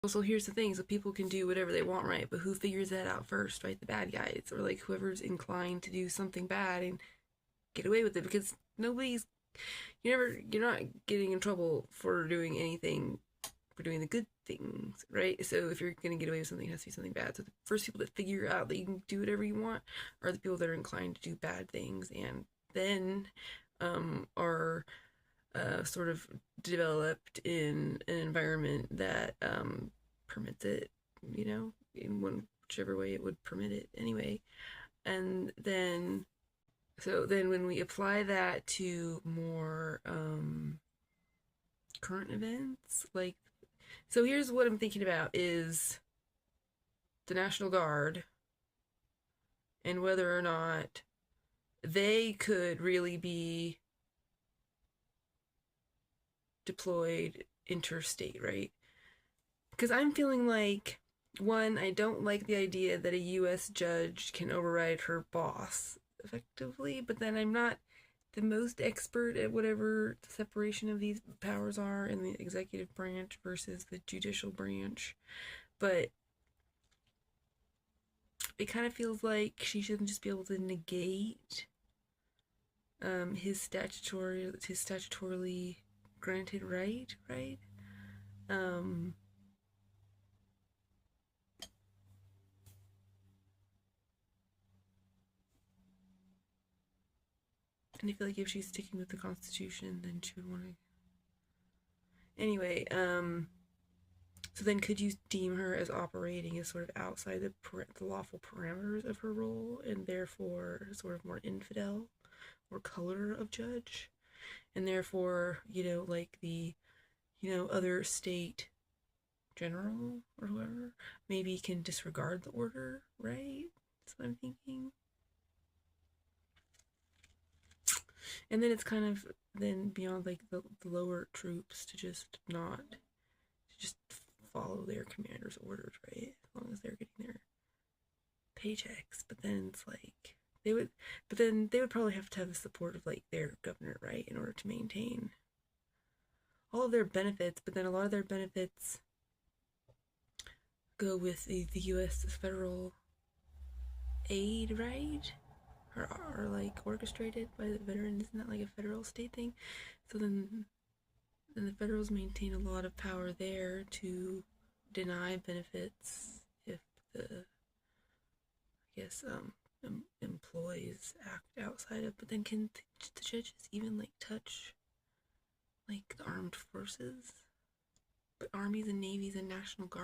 So here's the thing, so people can do whatever they want, right? But who figures that out first, right? The bad guys, or like whoever's inclined to do something bad and get away with it, because you're not getting in trouble for doing anything, for doing the good things, right? So if you're gonna get away with something, it has to be something bad. So the first people that figure out that you can do whatever you want are the people that are inclined to do bad things, and then are sort of developed in an environment that permits it, in whichever way it would permit it anyway. And then, so then when we apply that to more current events, like, so here's what I'm thinking about is the National Guard and whether or not they could really be deployed interstate, right? Because I'm feeling like, one, I don't like the idea that a US judge can override her boss effectively, but then I'm not the most expert at whatever the separation of these powers are in the executive branch versus the judicial branch. But it kind of feels like she shouldn't just be able to negate his statutorily granted right? Um, and I feel like if she's sticking with the Constitution, then she would want to. Anyway, so then could you deem her as operating as sort of outside the lawful parameters of her role, and therefore sort of more infidel or color of judge, and therefore, like the, other state general or whoever maybe can disregard the order, right? That's what I'm thinking. And then it's kind of then beyond like the lower troops to just not to just follow their commander's orders, right? As long as they're getting their paychecks. But then it's like they would but then they would probably have to have the support of like their governor, right, in order to maintain all of their benefits. But then a lot of their benefits go with the US federal aid, right? Are like orchestrated by the veterans. Isn't that like a federal state thing? So then the federals maintain a lot of power there to deny benefits if the, I guess, employees act outside of. But then can the judges even like touch like the armed forces, but armies and navies and national guard?